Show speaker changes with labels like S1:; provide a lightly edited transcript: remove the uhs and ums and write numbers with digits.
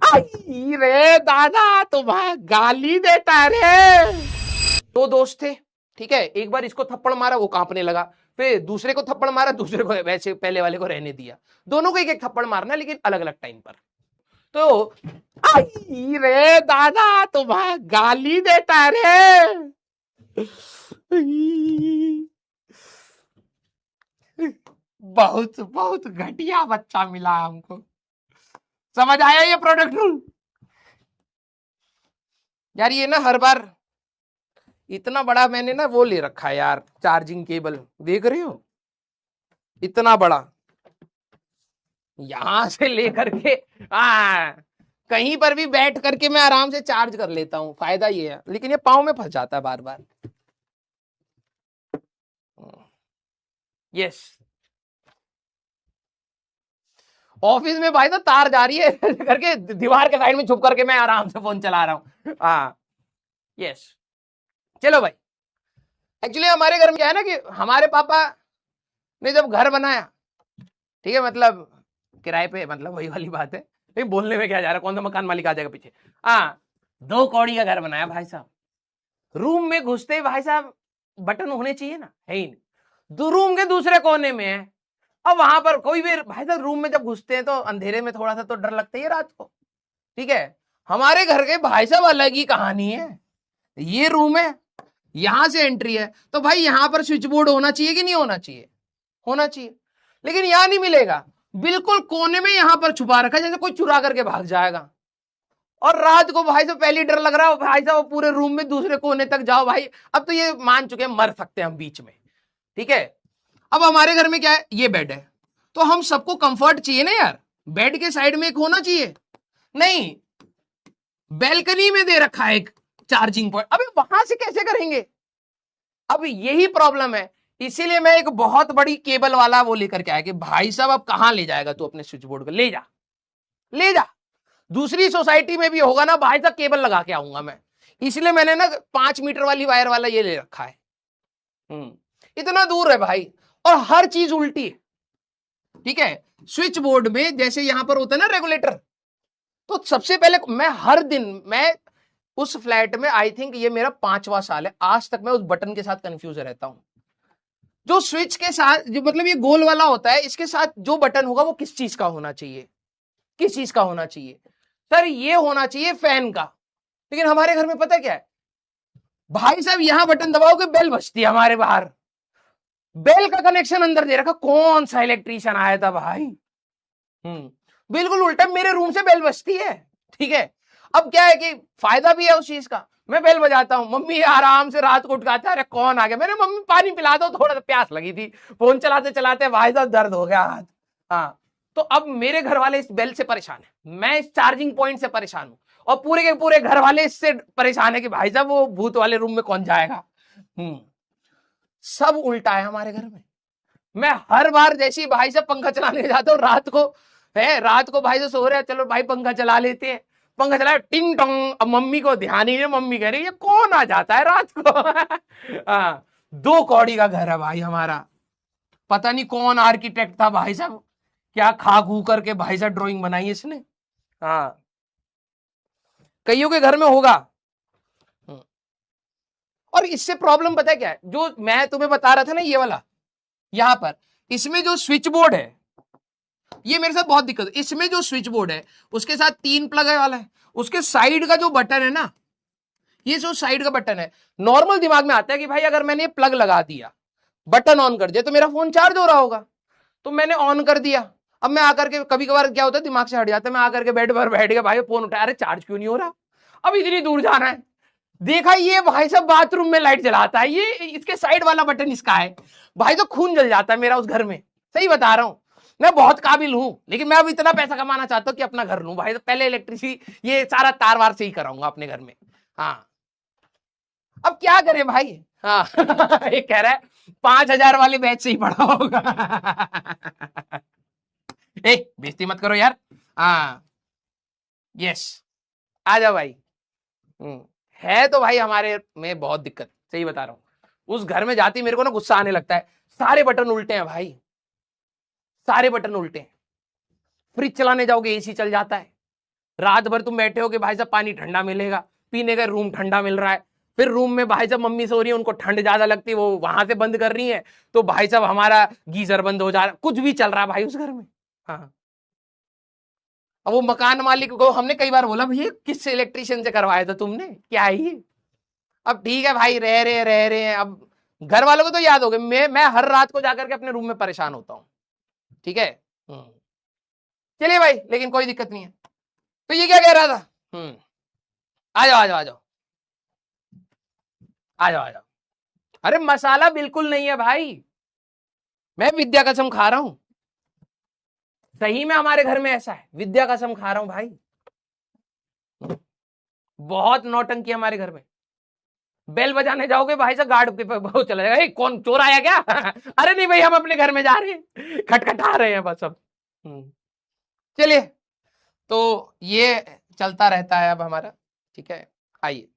S1: आई रे दादा, तुम्हारा गाली देता रे। दो दोस्त थे, ठीक है, एक बार इसको थप्पड़ मारा, वो कांपने लगा, फिर दूसरे को थप्पड़ मारा, दूसरे को वैसे पहले वाले को रहने दिया। दोनों को एक एक थप्पड़ मारना, लेकिन अलग अलग टाइम पर। तो आई रे दादा, तुम्हारा गाली देता रे। बहुत बहुत घटिया बच्चा मिला हमको। समझ आया ये प्रोडक्ट रूल? यार ये ना हर बार इतना बड़ा मैंने ना वो ले रखा है यार, चार्जिंग केबल, देख रहे हो, इतना बड़ा, यहां से लेकर के कहीं पर भी बैठ करके मैं आराम से चार्ज कर लेता हूं। फायदा ये है, लेकिन ये पाँव में फंस जाता है बार बार। यस, ऑफिस में भाई तो तार जा रही है करके दीवार के साइड में छुप करके मैं आराम से फोन चला रहा हूं। हाँ यस, चलो भाई। एक्चुअली हमारे घर में क्या है ना कि हमारे पापा ने जब घर बनाया, ठीक है, मतलब किराए पे, मतलब वही वाली बात है, लेकिन बोलने में क्या जा रहा है, कौन सा मकान मालिक आ जाएगा पीछे। हाँ, 2 कौड़ी का घर बनाया भाई साहब। रूम में घुसते ही भाई साहब बटन होने चाहिए ना, है ही नहीं। रूम के दूसरे कोने में है। अब वहां पर कोई भी भाई साहब रूम में जब घुसते हैं तो अंधेरे में थोड़ा सा तो डर लगता ही है रात को, ठीक है। हमारे घर के भाई साहब अलग ही कहानी है। ये रूम है, यहां से एंट्री है, तो भाई यहां पर स्विच बोर्ड होना चाहिए कि नहीं होना चाहिए? होना चाहिए। लेकिन यहां नहीं मिलेगा, बिल्कुल कोने में यहां पर छुपा रखा है, जैसे कोई चुरा करके भाग जाएगा। और रात को भाई साहब पहले डर लग रहा है भाई साहब, पूरे रूम में दूसरे कोने तक जाओ भाई। अब तो ये मान चुके हैं मर सकते हैं हम बीच में, ठीक है। अब हमारे घर में क्या है, ये बेड है, तो हम सबको कंफर्ट चाहिए ना यार, बेड के साइड में एक होना चाहिए। नहीं, बैल्कनी में दे रखा है एक चार्जिंग पॉइंट, अबे वहां से कैसे करेंगे? अब यही प्रॉब्लम है। इसीलिए मैं एक बहुत बड़ी केबल वाला वो लेकर के आया कि भाई साहब अब कहां ले जाएगा तू अपने स्विच बोर्ड को, ले जा ले जा। दूसरी सोसाइटी में भी होगा ना भाई साहब, केबल लगा के आऊंगा मैं। इसलिए मैंने ना 5 मीटर वाली वायर वाला ये ले रखा है। इतना दूर है भाई, और हर चीज उल्टी है, ठीक है। स्विच बोर्ड में जैसे यहां पर होता है ना रेगुलेटर, तो सबसे पहले मैं उस फ्लैट में, आई थिंक ये मेरा 5वां साल है, आज तक मैं उस बटन के साथ कंफ्यूज रहता हूं। जो स्विच के साथ, जो मतलब ये गोल वाला होता है, इसके साथ जो बटन होगा वो किस चीज का होना चाहिए, किस चीज का होना चाहिए? सर ये होना चाहिए फैन का। लेकिन हमारे घर में पता क्या है भाई साहब, यहां बटन दबाओगे बेल बजती है हमारे बाहर। बेल का कनेक्शन अंदर दे रखा, कौन सा इलेक्ट्रीशियन आया था भाई। बिल्कुल उल्टा, मेरे रूम से बेल बजती है, ठीक है। अब क्या है कि फायदा भी है उस चीज का, मैं बेल बजाता हूं, मम्मी आराम से रात को उठ के आता है, अरे कौन आ गया, मैंने मम्मी पानी पिला दो, थोड़ा सा प्यास लगी थी, फोन चलाते चलाते भाई साहब दर्द हो गया हाथ। हाँ, तो अब मेरे घर वाले इस बेल से परेशान है, मैं इस चार्जिंग पॉइंट से परेशान हूं, और पूरे के पूरे घर वाले इससे परेशान है कि भाई साहब वो भूत वाले रूम में कौन जाएगा। सब उल्टा है हमारे घर में। मैं हर बार जैसे ही भाई साहब पंखा चलाने जाता हूँ रात को भाई साहब सो रहे हैं, चलो भाई पंखा चला लेते हैं, पंखा चलाया, टिंग टोंग, अब मम्मी को ध्यान ही नहीं, मम्मी कह रही है कौन आ जाता है रात को। 2 कौड़ी का घर है भाई हमारा, पता नहीं कौन आर्किटेक्ट था भाई साहब, क्या खा खू करके भाई साहब ड्राइंग बनाई इसने। हाँ, कईयों के घर में होगा। और इससे प्रॉब्लम पता है क्या है, जो मैं तुम्हें बता रहा था ना, ये वाला यहां पर, इसमें जो स्विच बोर्ड है, ये मेरे साथ बहुत दिक्कत है। इसमें जो स्विच बोर्ड है उसके साथ 3 प्लग वाला है, उसके साइड का जो बटन है ना, ये जो साइड का बटन है, नॉर्मल दिमाग में आता है कि भाई अगर मैंने ये प्लग लगा दिया, बटन ऑन कर दिया, तो मेरा फोन चार्ज हो रहा होगा। तो मैंने ऑन कर दिया, अब मैं आकर के, कभी कभार क्या होता है दिमाग से हट जाता है, मैं आकर के बेड पर बैठ गया, भाई फोन उठाया, अरे चार्ज क्यों नहीं हो रहा, अब इतनी दूर जाना है, देखा ये भाई साहब बाथरूम में लाइट जलाता है, ये इसके साइड वाला बटन इसका है। भाई तो खून जल जाता है मेरा उस घर में, सही बता रहा हूं। मैं बहुत काबिल हूं, लेकिन मैं अब इतना पैसा कमाना चाहता हूं कि अपना घर लूं भाई, तो पहले इलेक्ट्रिसिटी ये सारा तार वार से ही कराऊंगा अपने घर में। हाँ, अब क्या करें भाई। हाँ ये कह रहा है 5,000 वाले बैच से ही पढ़ा होगा। बेइज्जती मत करो यार। हाँ यस, आ जाओ भाई। है तो भाई हमारे में बहुत दिक्कत, सही बता रहा हूं। उस घर में जाती मेरे को ना गुस्सा आने लगता है, सारे बटन उल्टे हैं भाई, सारे बटन उल्टे हैं। फ्रिज चलाने जाओगे एसी चल जाता है, रात भर तुम बैठे हो कि भाई साहब पानी ठंडा मिलेगा, पीने का रूम ठंडा मिल रहा है, फिर रूम में भाई साहब मम्मी सो रही है, उनको ठंड ज्यादा लगती है, वो वहां से बंद कर रही है, तो भाई साहब हमारा गीजर बंद हो जा रहा है, कुछ भी चल रहा है भाई उस घर में। हाँ, अब वो मकान मालिक को हमने कई बार बोला, भैया किस इलेक्ट्रिशियन से करवाया था तुमने, क्या है ये? अब ठीक है भाई, रह रहे हैं, अब घर वालों को तो याद हो गया, मैं हर रात को जाकर के अपने रूम में परेशान होता हूँ। ठीक है, चलिए भाई, लेकिन कोई दिक्कत नहीं है। तो ये क्या कह रहा था? आ जाओ आ जाओ आ जाओ आ जाओ आ जाओ। अरे मसाला बिल्कुल नहीं है भाई, मैं विद्या कसम खा रहा हूं, सही में हमारे घर में ऐसा है, विद्या कसम खा रहा हूं भाई, बहुत नौटंकी हमारे घर में। बेल बजाने जाओगे भाई साहब, गार्ड के वो चला जाएगा, कौन चोर आया क्या? अरे नहीं भाई, हम अपने घर में जा रहे हैं, खटखटा रहे हैं बस अब। चलिए, तो ये चलता रहता है अब हमारा। ठीक है, आइए।